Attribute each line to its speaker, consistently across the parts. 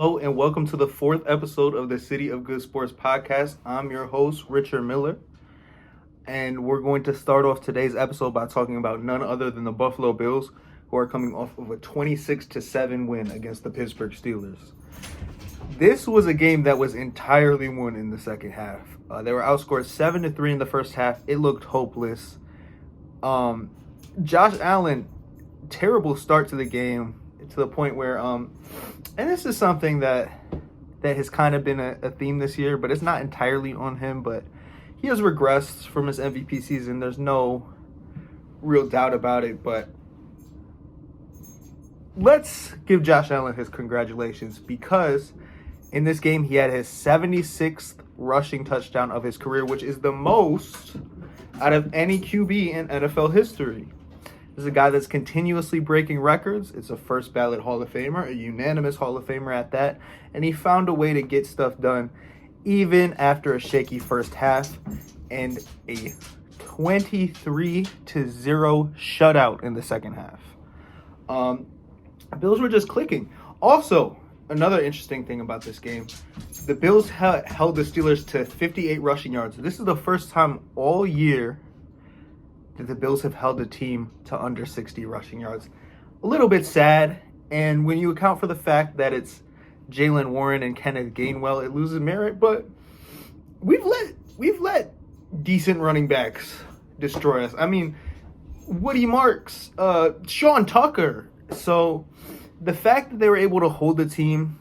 Speaker 1: Hello and welcome to the fourth episode of the City of Good Sports podcast. I'm your host, Richard Miller, and we're going to start off today's episode by talking about none other than the Buffalo Bills, who are coming off of a 26-7 win against the Pittsburgh Steelers. This was a game that was entirely won in the second half. They were outscored 7-3 in the first half. It looked hopeless. Josh Allen, terrible start to the game, to the point where and this is something that has kind of been a theme this year, but it's not entirely on him, but he has regressed from his MVP season. There's no real doubt about it, but let's give Josh Allen his congratulations, because in this game he had his 76th rushing touchdown of his career, which is the most out of any QB in NFL history. This is a guy that's continuously breaking records. It's a first ballot Hall of Famer, a unanimous Hall of Famer at that. And he found a way to get stuff done even after a shaky first half and a 23-0 shutout in the second half. Bills were just clicking. Also, another interesting thing about this game, the Bills held the Steelers to 58 rushing yards. This is the first time all year that the Bills have held a team to under 60 rushing yards. A little bit sad, and when you account for the fact that it's Jaylen Warren and Kenneth Gainwell, it loses merit, but we've let decent running backs destroy us. I mean, Woody Marks, Sean Tucker. So the fact that they were able to hold the team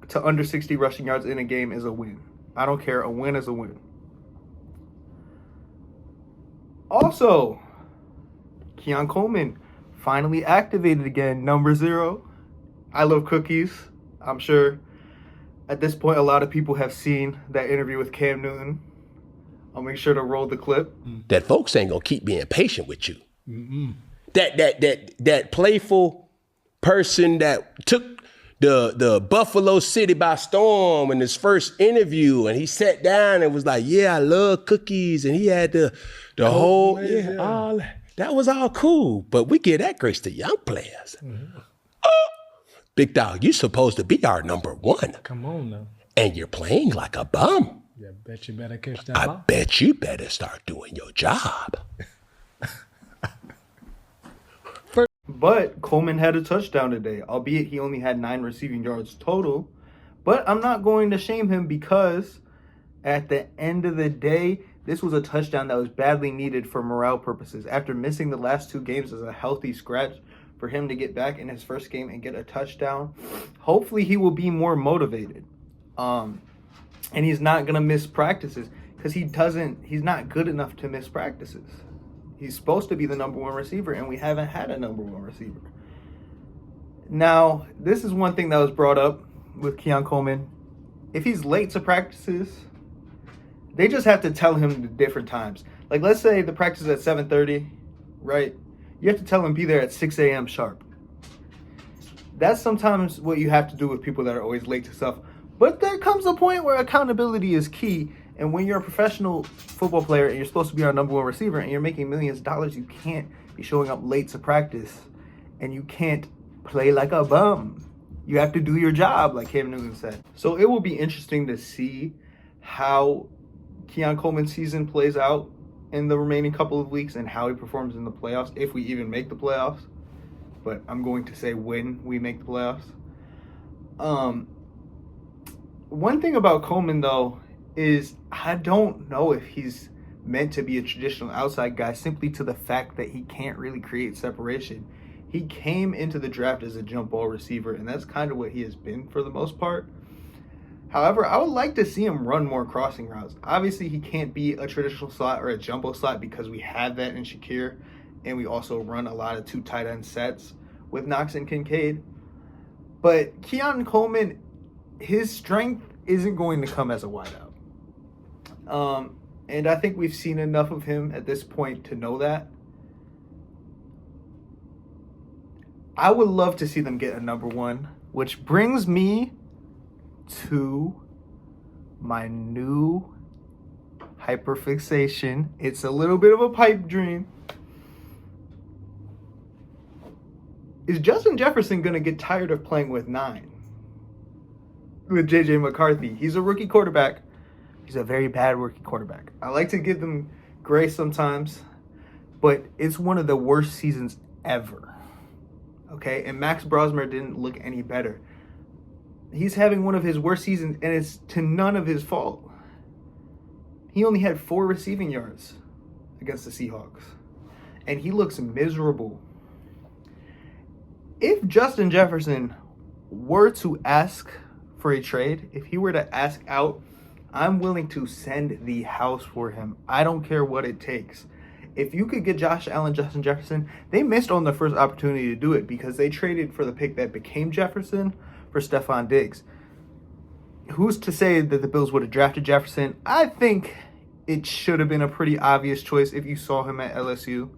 Speaker 1: to under 60 rushing yards in a game is a win. I don't care. A win is a win. Also, Keon Coleman finally activated again, number 0. I love cookies. I'm sure at this point a lot of people have seen that interview with Cam Newton. I'll make sure to roll the clip.
Speaker 2: That folks ain't gonna keep being patient with you. Mm-mm. That playful person that took the Buffalo City by storm in his first interview, and he sat down and was like, "Yeah, I love cookies," and he had the whole all that was all cool. But we give that grace to young players. Mm-hmm. Oh, big dog, you supposed to be our number 1.
Speaker 3: Come on now.
Speaker 2: And you're playing like a bum.
Speaker 3: Yeah, bet you better catch that ball.
Speaker 2: I bet you better start doing your job.
Speaker 1: But Coleman had a touchdown today, albeit he only had 9 receiving yards total. But I'm not going to shame him, because at the end of the day, this was a touchdown that was badly needed for morale purposes. After missing the last 2 games as a healthy scratch, for him to get back in his first game and get a touchdown, hopefully he will be more motivated. And he's not going to miss practices, because he's not good enough to miss practices. He's supposed to be the number 1 receiver, and we haven't had a number 1 receiver. Now, this is one thing that was brought up with Keon Coleman. If he's late to practices, they just have to tell him the different times. Like, let's say the practice is at 7:30, right? You have to tell him be there at 6 a.m. sharp. That's sometimes what you have to do with people that are always late to stuff. But there comes a point where accountability is key. And when you're a professional football player and you're supposed to be our number 1 receiver and you're making millions of dollars, you can't be showing up late to practice, and you can't play like a bum. You have to do your job, like Cam Newton said. So it will be interesting to see how Keon Coleman's season plays out in the remaining couple of weeks and how he performs in the playoffs, if we even make the playoffs. But I'm going to say when we make the playoffs. One thing about Coleman, though, is I don't know if he's meant to be a traditional outside guy, simply to the fact that he can't really create separation. He came into the draft as a jump ball receiver, and that's kind of what he has been for the most part. However, I would like to see him run more crossing routes. Obviously, he can't be a traditional slot or a jumbo slot, because we have that in Shakir, and we also run a lot of 2 tight end sets with Knox and Kincaid. But Keon Coleman, his strength isn't going to come as a wideout. And I think we've seen enough of him at this point to know that. I would love to see them get a number 1, which brings me to my new hyperfixation. It's a little bit of a pipe dream. Is Justin Jefferson going to get tired of playing with 9? with J.J. McCarthy. He's a rookie quarterback. He's a very bad rookie quarterback. I like to give them grace sometimes, but it's one of the worst seasons ever. Okay? And Max Brosmer didn't look any better. He's having one of his worst seasons, and it's to none of his fault. He only had 4 receiving yards against the Seahawks, and he looks miserable. If Justin Jefferson were to ask for a trade, if he were to ask out, I'm willing to send the house for him. I don't care what it takes. If you could get Josh Allen, Justin Jefferson, they missed on the first opportunity to do it because they traded for the pick that became Jefferson for Stephon Diggs. Who's to say that the Bills would have drafted Jefferson? I think it should have been a pretty obvious choice if you saw him at LSU.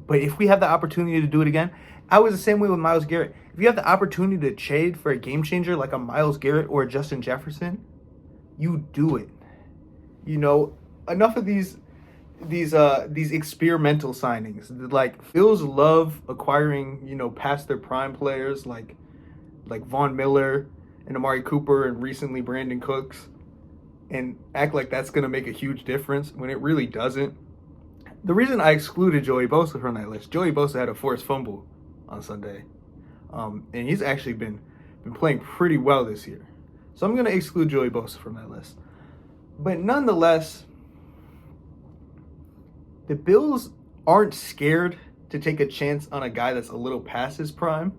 Speaker 1: But if we have the opportunity to do it again, I was the same way with Myles Garrett. If you have the opportunity to trade for a game changer like a Myles Garrett or a Justin Jefferson, you do it. You know, enough of these experimental signings. Like, Bills love acquiring, you know, past their prime players like Von Miller and Amari Cooper and recently Brandon Cooks, and act like that's going to make a huge difference when it really doesn't. The reason I excluded Joey Bosa from that list, Joey Bosa had a forced fumble on Sunday. And he's actually been playing pretty well this year. So I'm going to exclude Joey Bosa from that list. But nonetheless, the Bills aren't scared to take a chance on a guy that's a little past his prime.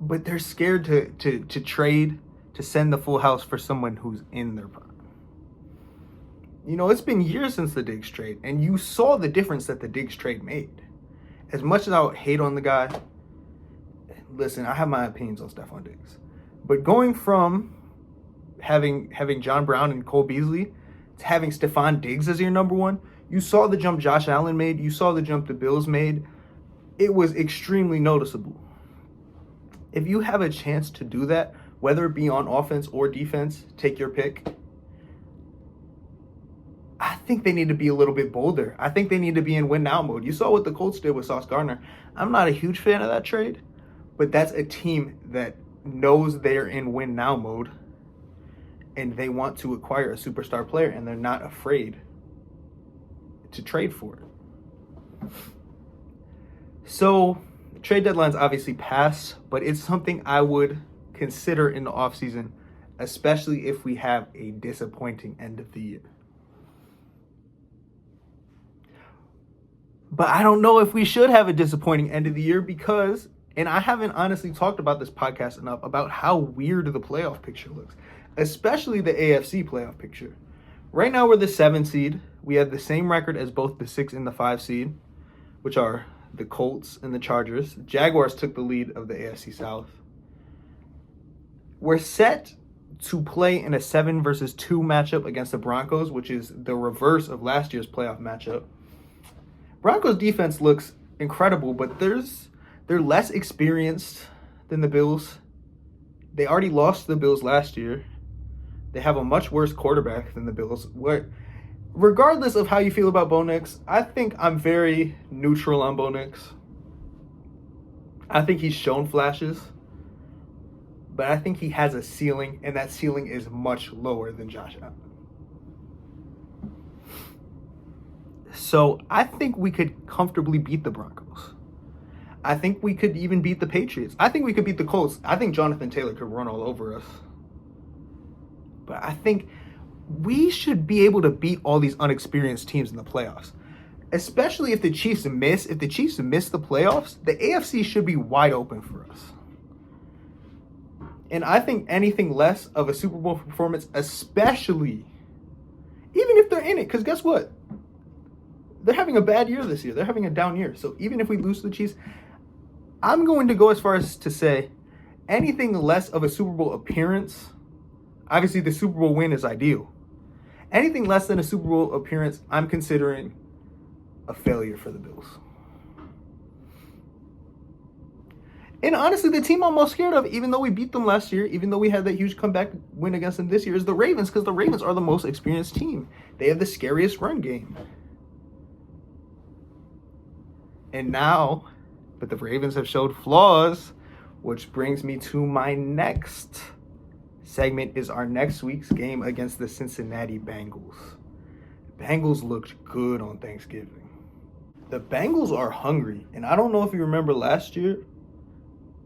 Speaker 1: But they're scared to trade, to send the full house for someone who's in their prime. You know, it's been years since the Diggs trade, and you saw the difference that the Diggs trade made. As much as I would hate on the guy, listen, I have my opinions on Stephon Diggs. But going from having John Brown and Cole Beasley to having Stephon Diggs as your number one, you saw the jump Josh Allen made. You saw the jump the Bills made. It was extremely noticeable. If you have a chance to do that, whether it be on offense or defense, take your pick. I think they need to be a little bit bolder. I think they need to be in win now mode. You saw what the Colts did with Sauce Gardner. I'm not a huge fan of that trade, but that's a team that knows they're in win now mode and they want to acquire a superstar player and they're not afraid to trade for it. So, trade deadline's obviously passed, but it's something I would consider in the offseason, especially if we have a disappointing end of the year. But I don't know if we should have a disappointing end of the year because, and I haven't honestly talked about this podcast enough, about how weird the playoff picture looks, especially the AFC playoff picture. Right now we're the 7 seed. We have the same record as both the 6 and the 5 seed, which are the Colts and the Chargers. Jaguars took the lead of the AFC South. We're set to play in a 7 versus 2 matchup against the Broncos, which is the reverse of last year's playoff matchup. Broncos defense looks incredible, but they're less experienced than the Bills. They already lost to the Bills last year. They have a much worse quarterback than the Bills. Regardless of how you feel about Bo Nix, I think I'm very neutral on Bo Nix. I think he's shown flashes, but I think he has a ceiling, and that ceiling is much lower than Josh Allen. So I think we could comfortably beat the Broncos. I think we could even beat the Patriots. I think we could beat the Colts. I think Jonathan Taylor could run all over us. But I think we should be able to beat all these unexperienced teams in the playoffs. Especially if the Chiefs miss. If the Chiefs miss the playoffs, the AFC should be wide open for us. And I think anything less of a Super Bowl performance, especially, even if they're in it, because guess what? They're having a bad year this year. They're having a down year. So even if we lose to the Chiefs, I'm going to go as far as to say anything less of a Super Bowl appearance. Obviously, the Super Bowl win is ideal. Anything less than a Super Bowl appearance, I'm considering a failure for the Bills. And honestly, the team I'm most scared of, even though we beat them last year, even though we had that huge comeback win against them this year, is the Ravens, because the Ravens are the most experienced team. They have the scariest run game. And now, but the Ravens have showed flaws. which brings me to my next segment is our next week's game against the Cincinnati Bengals. Bengals looked good on Thanksgiving. The Bengals are hungry, and I don't know if you remember last year,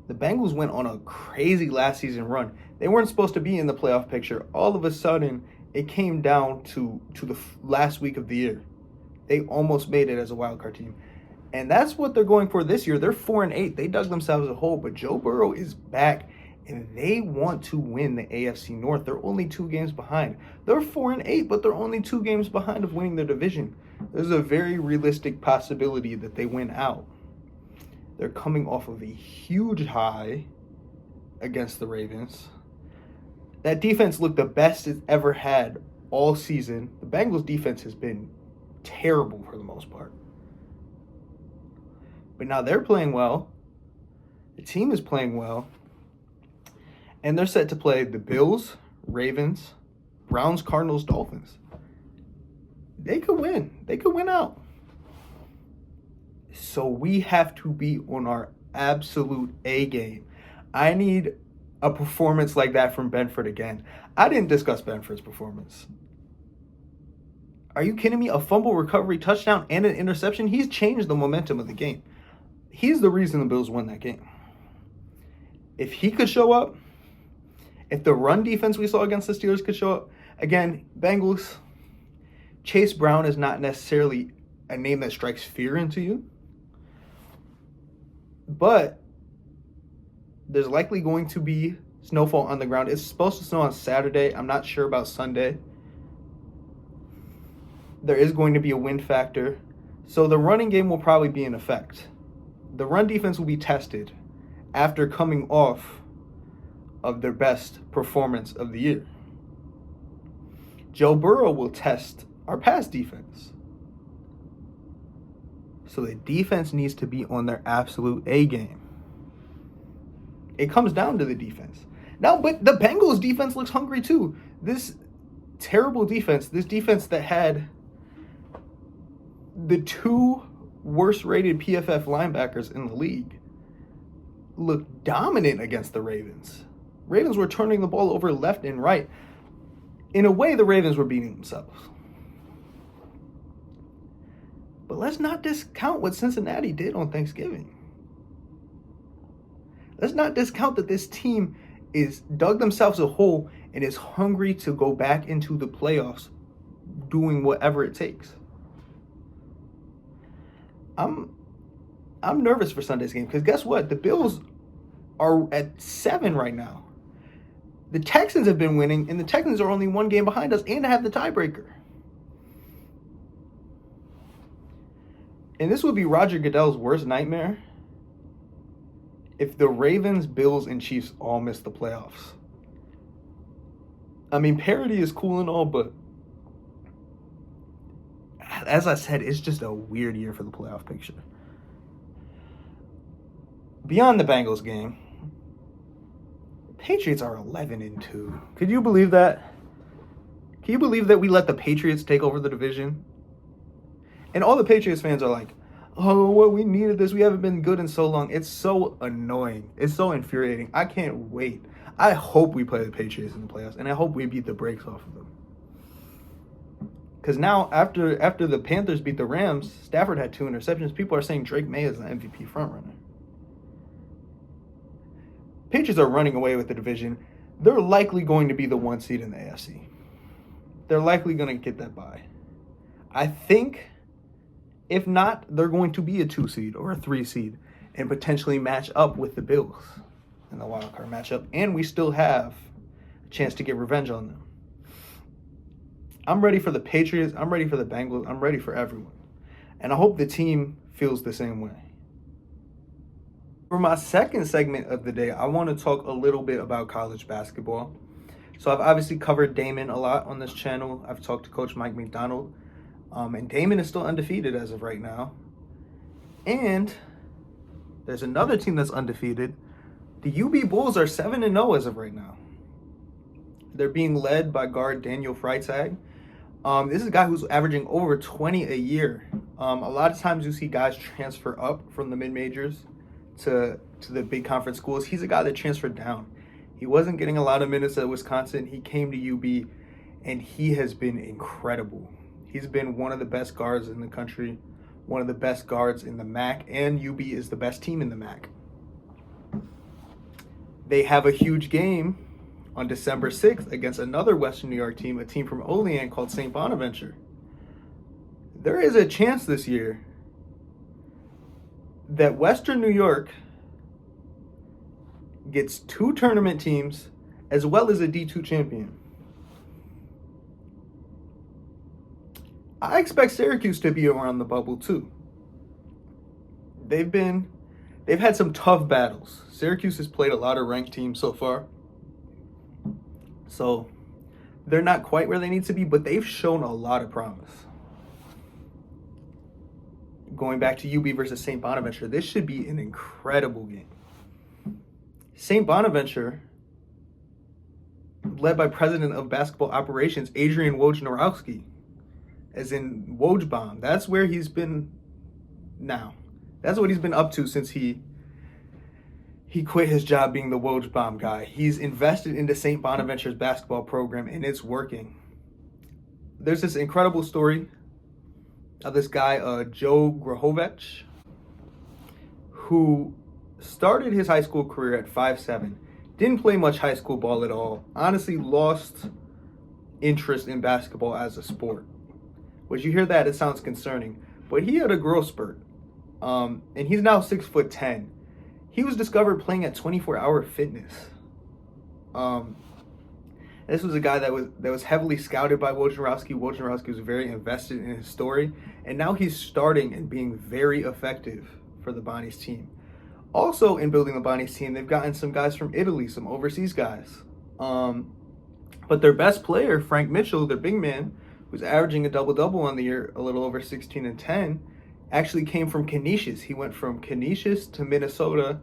Speaker 1: the Bengals went on a crazy last season run. They weren't supposed to be in the playoff picture. All of a sudden, it came down to the last week of the year. They almost made it as a wild card team. And that's what they're going for this year. They're 4-8. They dug themselves a hole, but Joe Burrow is back, and they want to win the AFC North. They're only 2 games behind. They're 4-8, but they're only 2 games behind of winning their division. There's a very realistic possibility that they win out. They're coming off of a huge high against the Ravens. That defense looked the best it's ever had all season. The Bengals defense has been terrible for the most part. But now they're playing well. The team is playing well. And they're set to play the Bills, Ravens, Browns, Cardinals, Dolphins. They could win. They could win out. So we have to be on our absolute A game. I need a performance like that from Benford again. I didn't discuss Benford's performance. Are you kidding me? A fumble recovery, touchdown, and an interception? He's changed the momentum of the game. He's the reason the Bills won that game. If he could show up, if the run defense we saw against the Steelers could show up, again, Bengals, Chase Brown is not necessarily a name that strikes fear into you. But there's likely going to be snowfall on the ground. It's supposed to snow on Saturday. I'm not sure about Sunday. There is going to be a wind factor. So the running game will probably be in effect. The run defense will be tested after coming off of their best performance of the year. Joe Burrow will test our pass defense. So the defense needs to be on their absolute A game. It comes down to the defense. Now, but the Bengals defense looks hungry too. This terrible defense, this defense that had the 2 worst rated PFF linebackers in the league, looked dominant against the Ravens. Ravens were turning the ball over left and right. In a way, the Ravens were beating themselves. But let's not discount what Cincinnati did on Thanksgiving. Let's not discount that this team is dug themselves a hole and is hungry to go back into the playoffs, doing whatever it takes. I'm nervous for Sunday's game because guess what? The Bills are at 7 right now. The Texans have been winning, and the Texans are only 1 game behind us and have the tiebreaker. And this would be Roger Goodell's worst nightmare if the Ravens, Bills, and Chiefs all miss the playoffs. I mean, parity is cool and all, but as I said, it's just a weird year for the playoff picture. Beyond the Bengals game, Patriots are 11-2. Could you believe that? Can you believe that we let the Patriots take over the division? And all the Patriots fans are like, oh, well, we needed this. We haven't been good in so long. It's so annoying. It's so infuriating. I can't wait. I hope we play the Patriots in the playoffs, and I hope we beat the brakes off of them. Because now, after the Panthers beat the Rams, Stafford had 2 interceptions. People are saying Drake May is the MVP frontrunner. Patriots are running away with the division. They're likely going to be the 1 seed in the AFC. They're likely going to get that bye. I think, if not, they're going to be a 2 seed or a 3 seed and potentially match up with the Bills in the wild card matchup. And we still have a chance to get revenge on them. I'm ready for the Patriots. I'm ready for the Bengals. I'm ready for everyone. And I hope the team feels the same way. For my second segment of the day, I want to talk a little bit about college basketball. So I've obviously covered Damon a lot on this channel. I've talked to Coach Mike McDonald. And Damon is still undefeated as of right now. And there's another team that's undefeated. The UB Bulls are 7-0 as of right now. They're being led by guard Daniel Freitag. This is a guy who's averaging over 20 a year. A lot of times you see guys transfer up from the mid-majors to to the big conference schools. He's a guy that transferred down. He wasn't getting a lot of minutes at Wisconsin. He came to UB, and he has been incredible. He's been one of the best guards in the country, one of the best guards in the MAC, and UB is the best team in the MAC. They have a huge game on December 6th against another Western New York team, a team from Olean called St. Bonaventure. There is a chance this year that Western New York gets 2 tournament teams as well as a D2 champion. I expect Syracuse to be around the bubble too. They've had some tough battles. Syracuse has played a lot of ranked teams so far. So they're not quite where they need to be, but they've shown a lot of promise. Going back to UB versus St. Bonaventure, this should be an incredible game. St. Bonaventure, led by President of Basketball Operations, Adrian Wojnarowski, as in Wojbomb. That's where he's been now. That's what he's been up to since he quit his job being the Wojbomb guy. He's invested into St. Bonaventure's basketball program, and it's working. There's this incredible story of this guy, Joe Grahovich, who started his high school career at 5'7", didn't play much high school ball at all, honestly lost interest in basketball as a sport. When you hear that, it sounds concerning, but he had a growth spurt, and he's now 6'10". He was discovered playing at 24 Hour Fitness. This was a guy that was heavily scouted by Wojnarowski. Wojnarowski was very invested in his story, and now he's starting and being very effective for the Bonnie's team. Also, in building the Bonnie's team, they've gotten some guys from Italy, some overseas guys. But their best player, Frank Mitchell, their big man, who's averaging a double-double on the year, a little over 16 and 10, actually came from Canisius. He went from Canisius to Minnesota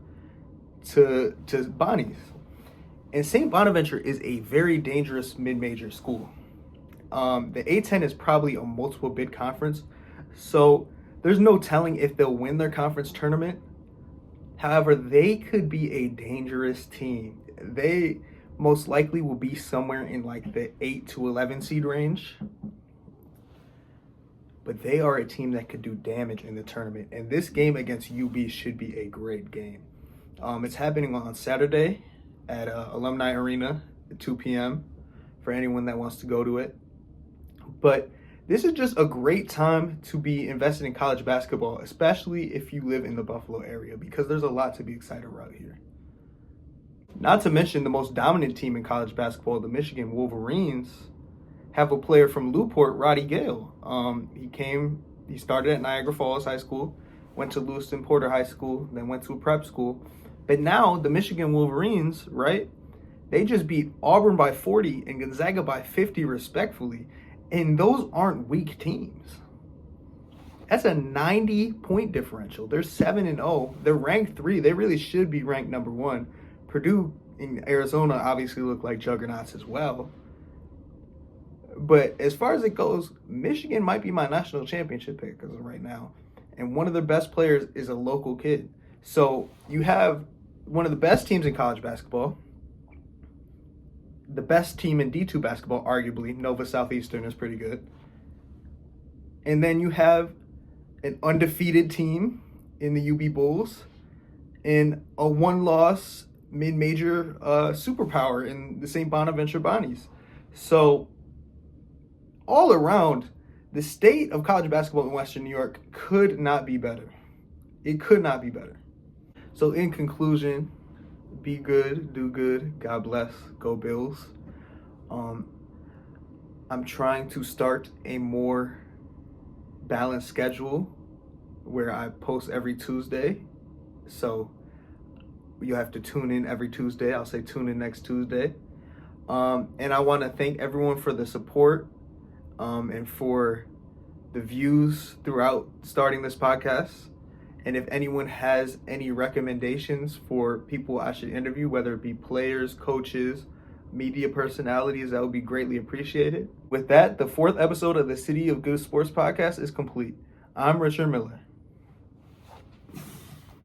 Speaker 1: to Bonnie's. And St. Bonaventure is a very dangerous mid-major school. The A-10 is probably a multiple bid conference, so there's no telling if they'll win their conference tournament. However, they could be a dangerous team. They most likely will be somewhere in like the 8 to 11 seed range. But they are a team that could do damage in the tournament. And this game against UB should be a great game. It's happening on Saturday at Alumni Arena at 2 p.m. for anyone that wants to go to it. But this is just a great time to be invested in college basketball, especially if you live in the Buffalo area, because there's a lot to be excited about here. Not to mention the most dominant team in college basketball, the Michigan Wolverines, have a player from Newport, Roddy Gale. He started at Niagara Falls High School, went to Lewiston Porter High School, then went to a prep school. But now the Michigan Wolverines, right, they just beat Auburn by 40 and Gonzaga by 50 respectfully. And those aren't weak teams. That's a 90-point differential. They're 7-0. They're ranked 3. They really should be ranked number 1. Purdue and Arizona obviously look like juggernauts as well. But as far as it goes, Michigan might be my national championship pick as of right now. And one of their best players is a local kid. So you have one of the best teams in college basketball, the best team in D2 basketball, arguably. Nova Southeastern is pretty good. And then you have an undefeated team in the UB Bulls and a one-loss mid-major superpower in the St. Bonaventure Bonnies. So all around, the state of college basketball in Western New York could not be better. It could not be better. So in conclusion, be good, do good, God bless, go Bills. I'm trying to start a more balanced schedule where I post every Tuesday. So you have to tune in every Tuesday. I'll say tune in next Tuesday. And I want to thank everyone for the support and for the views throughout starting this podcast. And if anyone has any recommendations for people I should interview, whether it be players, coaches, media personalities, that would be greatly appreciated. With that, the 4th episode of the City of Good Sports podcast is complete. I'm Richard Miller.